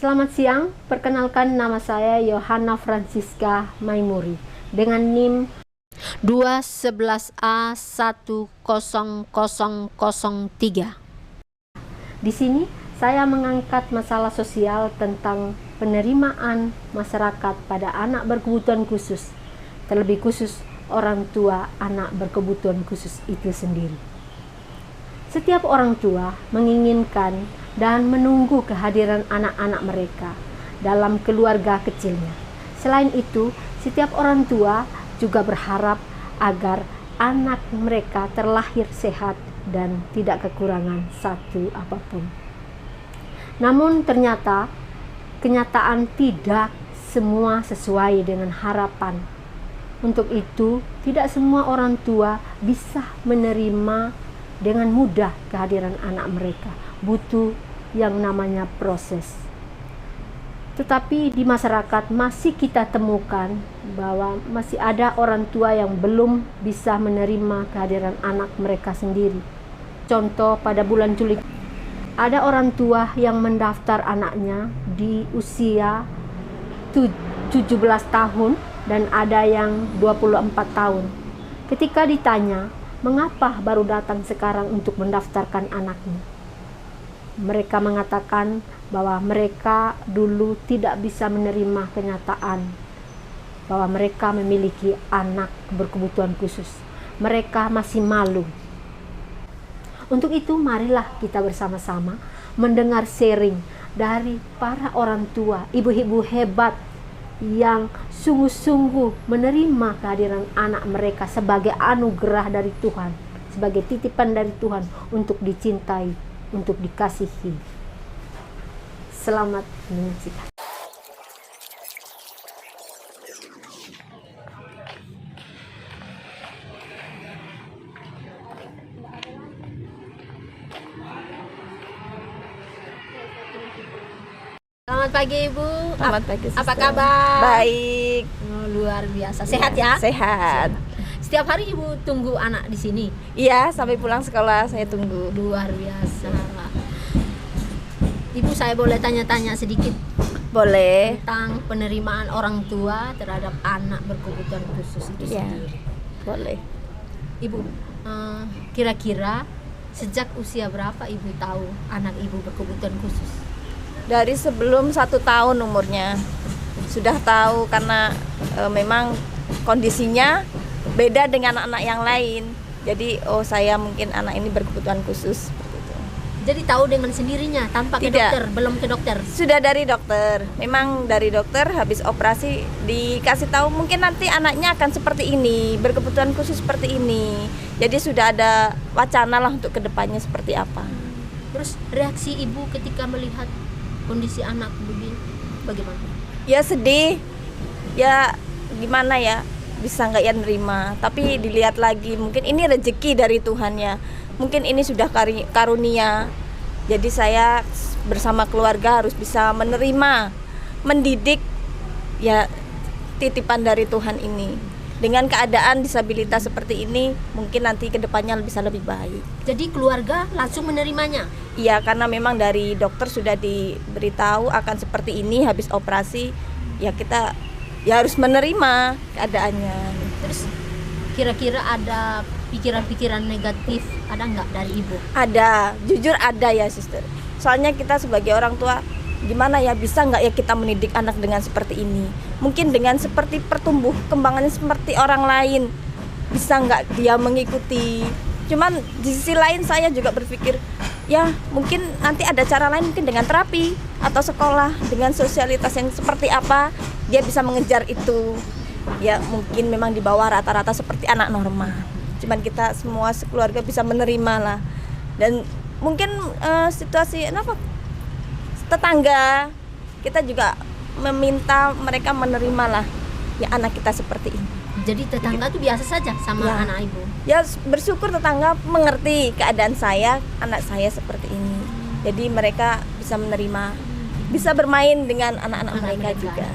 Selamat siang, perkenalkan nama saya Yohana Francisca Maimuri dengan NIM 211A10003. Di sini saya mengangkat masalah sosial tentang penerimaan masyarakat pada anak berkebutuhan khusus, terlebih khusus orang tua anak berkebutuhan khusus itu sendiri. Setiap orang tua menginginkan dan menunggu kehadiran anak-anak mereka dalam keluarga kecilnya. Selain itu, setiap orang tua juga berharap agar anak mereka terlahir sehat dan tidak kekurangan satu apapun. Namun ternyata kenyataan tidak semua sesuai dengan harapan. Untuk itu, tidak semua orang tua bisa menerima dengan mudah kehadiran anak mereka. Butuh yang namanya proses. Tetapi di masyarakat masih kita temukan bahwa masih ada orang tua yang belum bisa menerima kehadiran anak mereka sendiri. Contoh, pada bulan Juli ada orang tua yang mendaftar anaknya di usia 17 tahun dan ada yang 24 tahun. Ketika ditanya, mengapa baru datang sekarang untuk mendaftarkan anaknya? Mereka mengatakan bahwa mereka dulu tidak bisa menerima kenyataan bahwa mereka memiliki anak berkebutuhan khusus. Mereka masih malu. Untuk itu, marilah kita bersama-sama mendengar sharing dari para orang tua, ibu-ibu hebat yang sungguh-sungguh menerima kehadiran anak mereka sebagai anugerah dari Tuhan, sebagai titipan dari Tuhan untuk dicintai, untuk dikasihi. Selamat menyaksikan. Selamat pagi Ibu. Selamat pagi, Apa Sister. kabar? Baik. Luar biasa. Sehat ya? Sehat. Setiap hari Ibu tunggu anak di sini? Iya, sampai pulang sekolah saya tunggu. Luar biasa. Ibu, saya boleh tanya-tanya sedikit Boleh. tentang penerimaan orang tua terhadap anak berkebutuhan khusus itu Iya. sendiri. Boleh. Ibu, kira-kira sejak usia berapa Ibu tahu anak Ibu berkebutuhan khusus? Dari sebelum 1 tahun umurnya sudah tahu karena memang kondisinya beda dengan anak-anak yang lain. Jadi saya mungkin anak ini berkebutuhan khusus. Jadi tahu dengan sendirinya tanpa ke Tidak. dokter, belum ke dokter. Sudah dari dokter. Memang dari dokter habis operasi dikasih tahu mungkin nanti anaknya akan seperti ini, berkebutuhan khusus seperti ini. Jadi sudah ada wacana lah untuk kedepannya seperti apa. Terus reaksi Ibu ketika melihat kondisi anak begini bagaimana? Ya sedih, ya gimana ya, bisa nggak ya nerima. Tapi dilihat lagi mungkin ini rezeki dari Tuhan ya, mungkin ini sudah karunia. Jadi saya bersama keluarga harus bisa menerima, mendidik ya titipan dari Tuhan ini. Dengan keadaan disabilitas seperti ini mungkin nanti kedepannya bisa lebih baik. Jadi keluarga langsung menerimanya? Iya, karena memang dari dokter sudah diberitahu akan seperti ini habis operasi. Ya kita ya harus menerima keadaannya. Terus kira-kira ada pikiran-pikiran negatif ada nggak dari Ibu? Ada, jujur ada ya Sister. Soalnya kita sebagai orang tua gimana ya, bisa nggak ya kita mendidik anak dengan seperti ini? Mungkin dengan seperti pertumbuh kembangannya seperti orang lain, bisa nggak dia mengikuti? Cuman di sisi lain saya juga berpikir ya mungkin nanti ada cara lain, mungkin dengan terapi atau sekolah dengan sosialitas yang seperti apa dia bisa mengejar itu. Ya mungkin memang di bawah rata-rata seperti anak normal. Cuman kita semua sekeluarga bisa menerima lah. Dan mungkin situasi tetangga kita juga meminta mereka menerima lah ya anak kita seperti ini. Jadi tetangga tuh biasa saja sama Ya. anak Ibu? Ya bersyukur tetangga mengerti keadaan saya, anak saya seperti ini. Jadi mereka bisa menerima, bisa bermain dengan anak-anak mereka juga.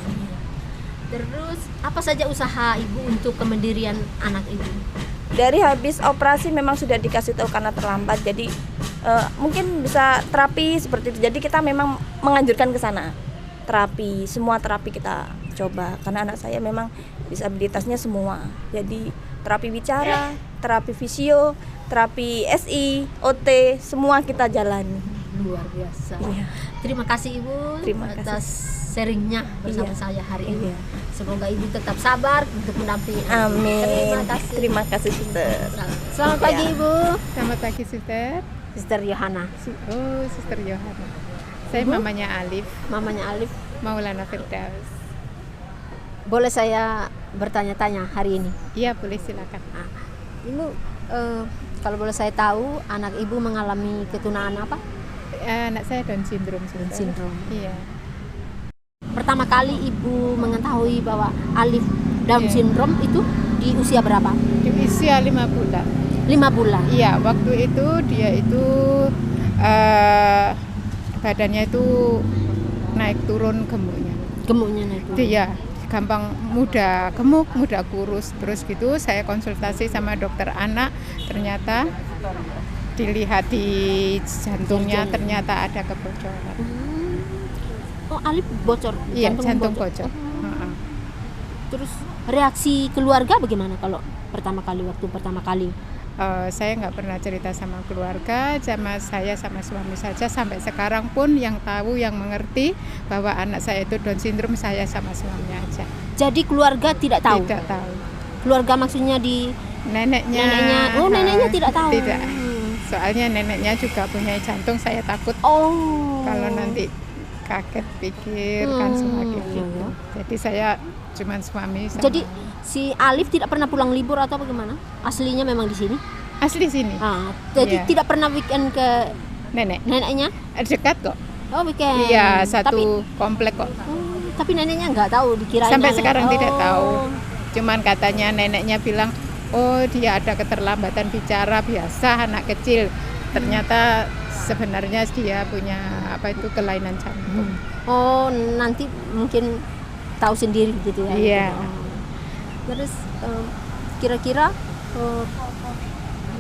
Terus apa saja usaha Ibu untuk kemandirian anak Ibu? Dari habis operasi memang sudah dikasih tahu karena terlambat, jadi mungkin bisa terapi seperti itu. Jadi kita memang menganjurkan ke sana. terapi, semua terapi kita coba karena anak saya memang disabilitasnya semua. Jadi terapi bicara, terapi fisio, terapi SI, OT, semua kita jalani. Luar biasa. Iya. Terima kasih Ibu Terima kasih. atas sharingnya bersama Iya. saya hari ini. Iya. Semoga Ibu tetap sabar untuk mendampingi. Amin. Terima kasih. Terima kasih, Suster. Selamat pagi Iya. Ibu. Selamat pagi, Suster. Sister Yohana, Oh, Suster Yohana. Saya Ibu? mamanya Alif, mamanya Alif. Maulana Firdaus. Boleh saya bertanya-tanya hari ini? Iya, boleh silakan. Nah, Ibu, kalau boleh saya tahu, anak Ibu mengalami ketunaan apa? Anak saya Down syndrome, Suster. Down syndrome. Iya. Pertama kali Ibu mengetahui bahwa Alif Down Iya. syndrome itu di usia berapa? Di usia 5 bulan. 5 bulan. Iya, waktu itu dia itu badannya itu naik turun gemuknya. Gemuknya naik. Dia gampang mudah gemuk, mudah kurus. Terus gitu saya konsultasi sama dokter anak, ternyata dilihat di jantungnya ternyata ada kebocoran. Oh, Alif bocor. Iya, jantung bocor. Oh. Heeh. Terus reaksi keluarga bagaimana kalau waktu pertama kali? Saya nggak pernah cerita sama keluarga, sama saya sama suami saja. Sampai sekarang pun yang tahu, yang mengerti bahwa anak saya itu Down syndrome saya sama suami aja. Jadi keluarga tidak tahu. Tidak tahu. Keluarga maksudnya di Neneknya. Oh, neneknya tidak tahu. Tidak. Soalnya neneknya juga punya jantung. Saya takut Oh. kalau nanti kaget pikir kan semakin iya, gitu. iya. Jadi saya cuman suami sama. Jadi si Alif tidak pernah pulang libur atau bagaimana? Aslinya memang di sini. asli sini. Jadi Iya. tidak pernah weekend ke Nenek neneknya? dekat kok. Oh, weekend. Iya, Tapi, satu komplek kok. tapi neneknya nggak tahu, dikirain Sampai Alif. sekarang tidak tahu. Oh. Cuman katanya neneknya bilang, oh dia ada keterlambatan bicara biasa anak kecil. Ternyata sebenarnya dia punya kelainan jantung. Oh, nanti mungkin tahu sendiri gitu ya. Iya. Oh. Terus kira-kira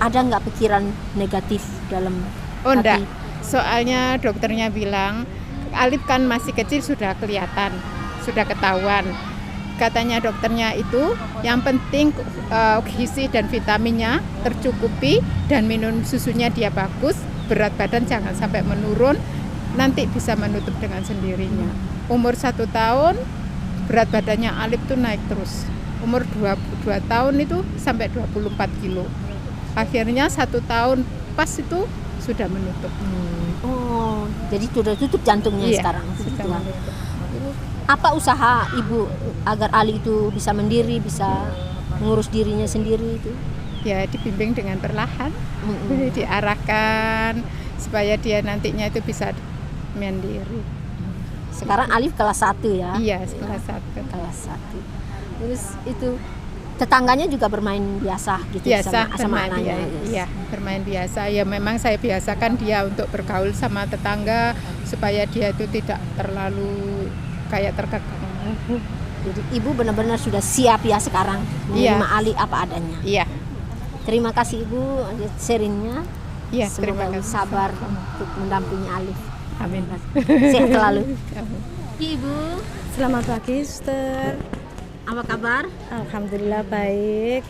ada nggak pikiran negatif dalam Oh hati? enggak, soalnya dokternya bilang Alif kan masih kecil sudah kelihatan, sudah ketahuan. Katanya dokternya itu yang penting gizi dan vitaminnya tercukupi dan minum susunya dia bagus, berat badan jangan sampai menurun, nanti bisa menutup dengan sendirinya. Umur 1 tahun berat badannya Alif tuh naik terus. Umur 2 tahun itu sampai 24 kilo. Akhirnya 1 tahun pas itu sudah menutup. Oh, jadi sudah tutup jantungnya Iya, sekarang. sudah Gitu. menutup. Apa usaha Ibu agar Ali itu bisa mandiri, bisa mengurus dirinya sendiri itu? Ya dibimbing dengan perlahan, Mm-mm. diarahkan supaya dia nantinya itu bisa mandiri. Sekarang Alif kelas 1 ya? Iya, kelas 1. Kelas 1. Terus itu tetangganya juga bermain biasa gitu Biasa sama bermain anaknya. iya, bermain biasa. Ya memang saya biasakan dia untuk bergaul sama tetangga supaya dia itu tidak terlalu kayak terkekang. Jadi Ibu benar-benar sudah siap ya sekarang Iya. menerima Ali apa adanya. Iya, Terima kasih Ibu sharingnya. iya, Semoga terima Ibu kasih. sabar untuk mendampingi Alif. Amin. Sehat selalu. Amin. Ibu, Selamat pagi, Suster. apa kabar? Alhamdulillah baik.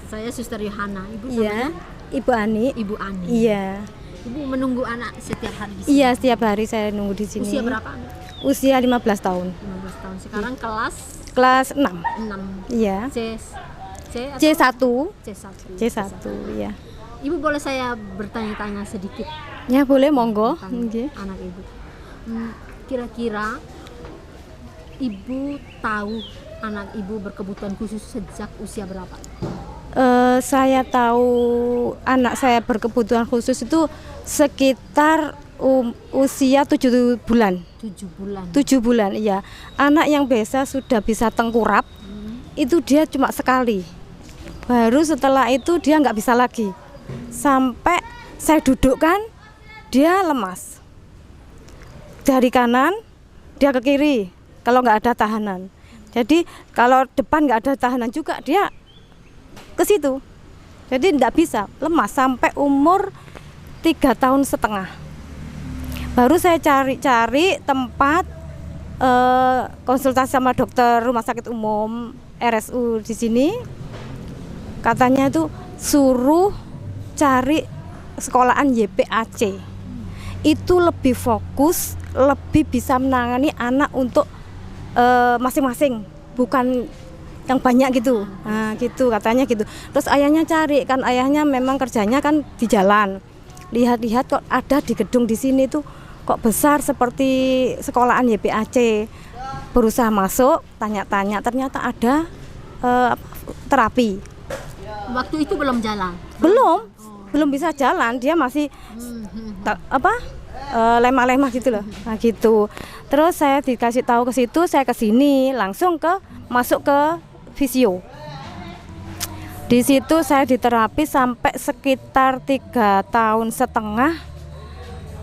Saya Suster Yohana. Ibu Iya, namanya Ibu Ani. Ibu Ani. Iya. Ibu menunggu anak setiap hari di sini. Iya, setiap hari saya nunggu di sini. Usia berapa? Usia 15 tahun. 15 tahun. Sekarang kelas Kelas 6. 6. Iya. C atau C1. C1. C1, iya. Ibu boleh saya bertanya-tanya sedikit Ya, boleh monggo. tentang Nggih. anak Ibu. Kira-kira Ibu tahu anak Ibu berkebutuhan khusus sejak usia berapa? Saya tahu anak saya berkebutuhan khusus itu sekitar usia 7 bulan. 7 bulan. 7 bulan, iya. Anak yang biasa sudah bisa tengkurap, itu dia cuma sekali. Baru setelah itu dia nggak bisa lagi. Sampai saya dudukkan, dia lemas. Dari kanan, dia ke kiri, kalau nggak ada tahanan. Jadi kalau depan nggak ada tahanan juga, dia ke situ. Jadi nggak bisa, lemas sampai umur 3 tahun setengah. Baru saya cari-cari tempat konsultasi sama dokter rumah sakit umum RSU di sini, katanya itu suruh cari sekolahan YPAC. Itu lebih fokus, lebih bisa menangani anak untuk masing-masing, bukan yang banyak gitu. Nah, gitu katanya gitu. Terus ayahnya cari, kan ayahnya memang kerjanya kan di jalan. Lihat-lihat kok ada di gedung di sini tuh kok besar seperti sekolahan YPAC. Berusaha masuk, tanya-tanya, ternyata ada terapi. Waktu itu belum jalan. Belum bisa jalan, dia masih lemah-lemah gitu loh. Nah gitu. Terus saya dikasih tahu ke situ, saya ke sini langsung masuk ke fisio. Di situ saya diterapi sampai sekitar 3,5 tahun.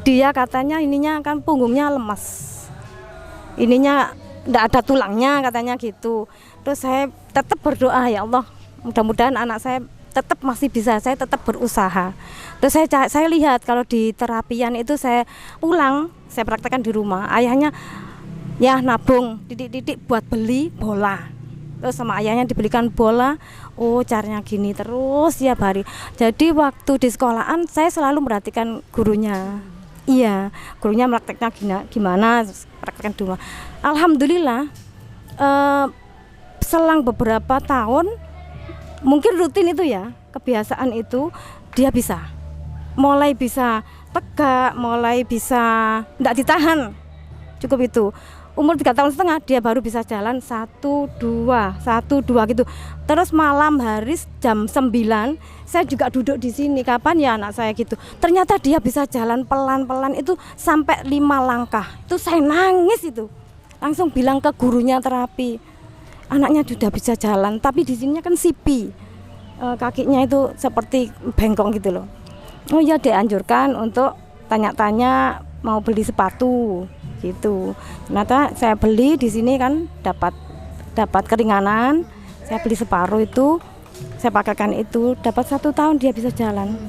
Dia katanya ininya kan punggungnya lemas, ininya enggak ada tulangnya katanya gitu. Terus saya tetap berdoa, ya Allah, mudah-mudahan anak saya tetap masih bisa, saya tetap berusaha. Terus saya lihat kalau di terapian itu saya pulang, saya praktekkan di rumah. Ayahnya ya nabung titik-titik buat beli bola. Terus sama ayahnya dibelikan bola. Oh, caranya gini terus ya hari. Jadi waktu di sekolahan saya selalu merhatikan gurunya. Iya, gurunya prakteknya gimana, praktekkan di rumah. Alhamdulillah, selang beberapa tahun, mungkin rutin itu ya, kebiasaan itu dia mulai bisa tegak, mulai bisa enggak ditahan, cukup itu. Umur 3,5 tahun dia baru bisa jalan 1, 2 gitu. Terus malam hari jam 9 saya juga duduk di sini, kapan ya anak saya gitu. Ternyata dia bisa jalan pelan-pelan itu sampai 5 langkah. Itu saya nangis itu. Langsung bilang ke gurunya terapi, anaknya sudah bisa jalan, tapi di sininya kan sipi. Kakinya itu seperti bengkong gitu loh. Oh ya, dianjurkan untuk tanya-tanya mau beli sepatu gitu. Ternyata saya beli di sini kan dapat keringanan. Saya beli separuh itu, saya pakaikan itu, dapat 1 tahun dia bisa jalan.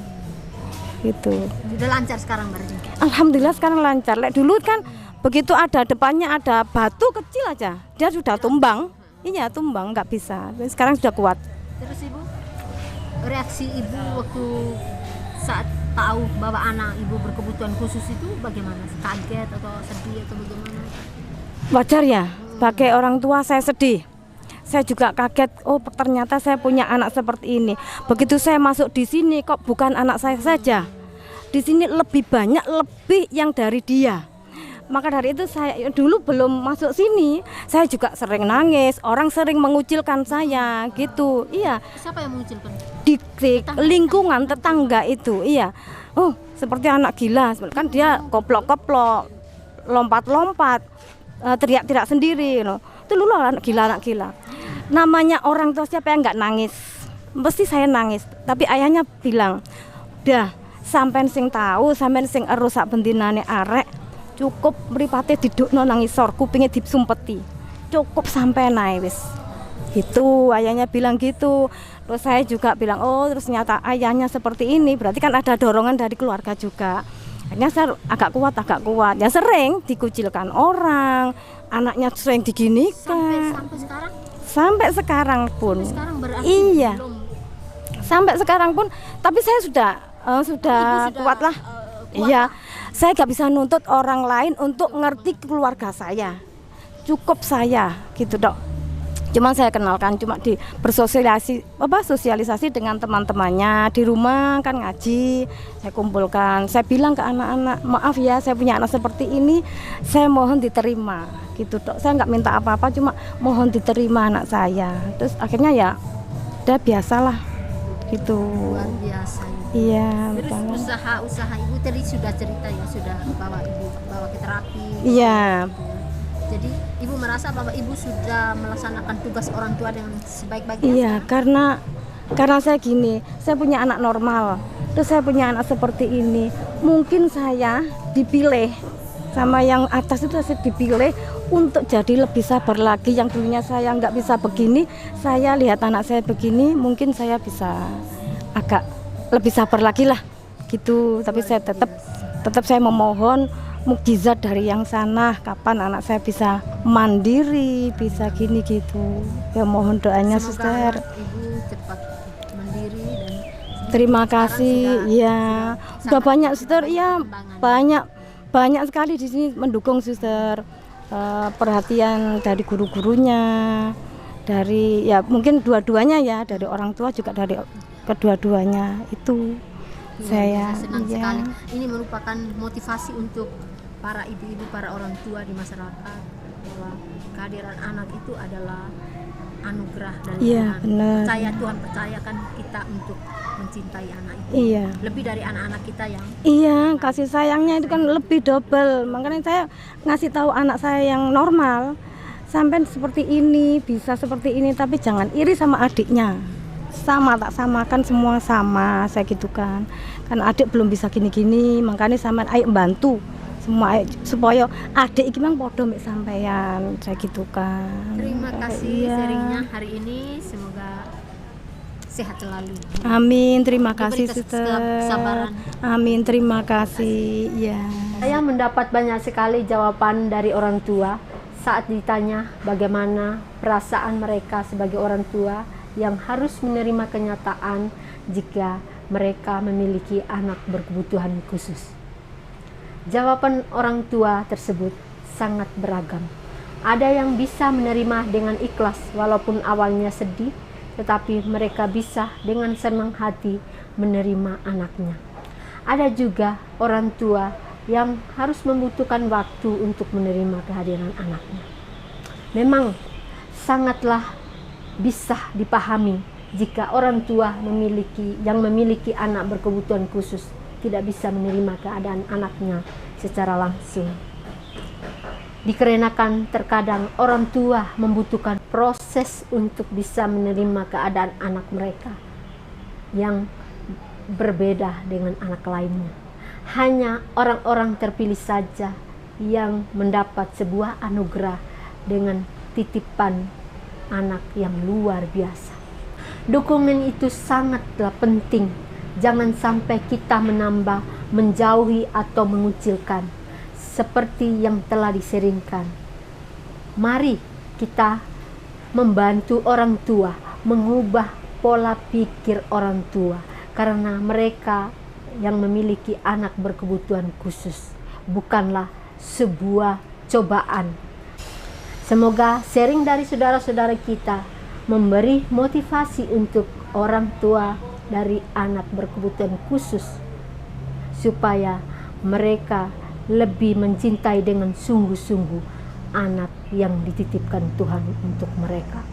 Gitu. Sudah lancar sekarang berarti. Alhamdulillah sekarang lancar. Lek dulu kan begitu ada depannya ada batu kecil aja, dia sudah tumbang. Iya, tumbang nggak bisa. Sekarang sudah kuat. Terus Ibu, reaksi Ibu waktu saat tahu bahwa anak Ibu berkebutuhan khusus itu bagaimana? Kaget atau sedih atau bagaimana? Wajar ya, sebagai orang tua saya sedih. Saya juga kaget, oh ternyata saya punya anak seperti ini. Begitu saya masuk di sini kok bukan anak saya saja. Di sini lebih banyak, lebih yang dari dia. Maka dari itu saya dulu belum masuk sini, saya juga sering nangis, orang sering mengucilkan saya gitu. Iya. Siapa yang mengucilkan? Di lingkungan tetangga itu, iya. Oh, seperti anak gila, kan dia koplok-koplok, lompat-lompat, teriak-teriak sendiri, loh. Itu dulu anak gila. Namanya orang tua siapa yang nggak nangis? Mesti saya nangis. Tapi ayahnya bilang, dah, sampean sing tahu, sampean sing ero sak bentinane arek, cukup mripate didukno nang isor, kupinge disumpeti. Cukup sampai naik wis. Gitu, ayahnya bilang gitu. Terus saya juga bilang, oh terus nyata ayahnya seperti ini, berarti kan ada dorongan dari keluarga juga. Akhirnya saya agak kuat. Ya sering dikucilkan orang, anaknya sering diginikan. Sampai sekarang? Sampai sekarang pun. Sampai sekarang berarti iya. belum. Sampai sekarang pun, tapi saya sudah kuat lah. Iya, saya gak bisa nuntut orang lain untuk ngerti keluarga saya. Cukup saya, gitu dok. Cuma saya kenalkan, cuma sosialisasi dengan teman-temannya di rumah kan ngaji, saya kumpulkan. Saya bilang ke anak-anak, maaf ya, saya punya anak seperti ini, saya mohon diterima, gitu dok. Saya nggak minta apa-apa, cuma mohon diterima anak saya. Terus akhirnya ya, udah biasalah, gitu. Luar biasa. Iya. Terus usaha Ibu tadi sudah cerita ya, sudah bawa ke terapi. Iya. Jadi Ibu merasa bahwa Ibu sudah melaksanakan tugas orang tua dengan sebaik-baiknya. Iya, karena saya gini, saya punya anak normal, terus saya punya anak seperti ini. Mungkin saya dipilih sama yang atas itu, saya dipilih untuk jadi lebih sabar lagi. Yang dulunya saya nggak bisa begini, saya lihat anak saya begini, mungkin saya bisa agak lebih sabar lagi lah, gitu. Tapi saya tetap saya memohon mukjizat dari yang sana, kapan anak saya bisa mandiri, bisa gini gitu. Ya mohon doanya Semoga suster. anak ibu cepat mandiri dan Terima sekarang kasih. Ya, sudah udah sangat banyak suster. baik Ya, perkembangannya. banyak sekali di sini mendukung suster. Perhatian dari guru-gurunya, dari ya mungkin dua-duanya ya, dari orang tua juga dari kedua-duanya itu. Saya senang iya. sekali. Ini merupakan motivasi untuk para ibu-ibu, para orang tua di masyarakat bahwa kehadiran anak itu adalah anugerah dari Iya, Tuhan. benar. Tuhan percayakan kita untuk mencintai anak itu. Iya. Lebih dari anak-anak kita yang Iya, kasih sayangnya itu kan lebih double. Makanya saya ngasih tahu anak saya yang normal, sampai seperti ini, bisa seperti ini, tapi jangan iri sama adiknya. Sama, tak samakan semua sama, saya gitu kan. Kan adik belum bisa gini-gini, makanya sama ayo bantu semua ayo, supaya adik iki mang podo mek sampean, saya gitu kan. terima kasih Iya. sharingnya hari ini, semoga sehat selalu. Amin, terima kasih Diberi suster. kesabaran. Amin, terima kasih. Ya. Saya mendapat banyak sekali jawaban dari orang tua saat ditanya bagaimana perasaan mereka sebagai orang tua yang harus menerima kenyataan jika mereka memiliki anak berkebutuhan khusus. Jawaban orang tua tersebut sangat beragam. Ada yang bisa menerima dengan ikhlas walaupun awalnya sedih, tetapi mereka bisa dengan senang hati menerima anaknya. Ada juga orang tua yang harus membutuhkan waktu untuk menerima kehadiran anaknya. Memang sangatlah bisa dipahami jika orang tua yang memiliki anak berkebutuhan khusus tidak bisa menerima keadaan anaknya secara langsung. Dikarenakan terkadang orang tua membutuhkan proses untuk bisa menerima keadaan anak mereka yang berbeda dengan anak lainnya. Hanya orang-orang terpilih saja yang mendapat sebuah anugerah dengan titipan anak yang luar biasa. Dukungan itu sangatlah penting. Jangan sampai kita menambah, menjauhi atau mengucilkan seperti yang telah diseringkan. Mari kita membantu orang tua mengubah pola pikir orang tua, karena mereka yang memiliki anak berkebutuhan khusus bukanlah sebuah cobaan. Semoga sharing dari saudara-saudara kita memberi motivasi untuk orang tua dari anak berkebutuhan khusus supaya mereka lebih mencintai dengan sungguh-sungguh anak yang dititipkan Tuhan untuk mereka.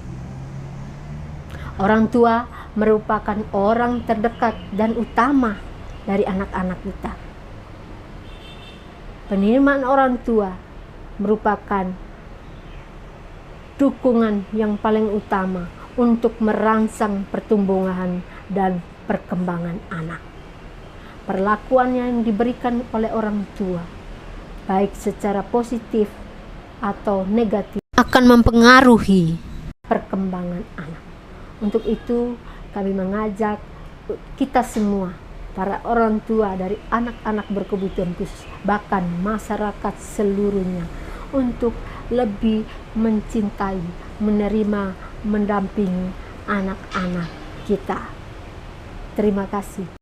Orang tua merupakan orang terdekat dan utama dari anak-anak kita. Penerimaan orang tua merupakan dukungan yang paling utama untuk merangsang pertumbuhan dan perkembangan anak. Perlakuan yang diberikan oleh orang tua, baik secara positif atau negatif, akan mempengaruhi perkembangan anak. Untuk itu, kami mengajak kita semua, para orang tua dari anak-anak berkebutuhan khusus, bahkan masyarakat seluruhnya, untuk lebih mencintai, menerima, mendampingi anak-anak kita. Terima kasih.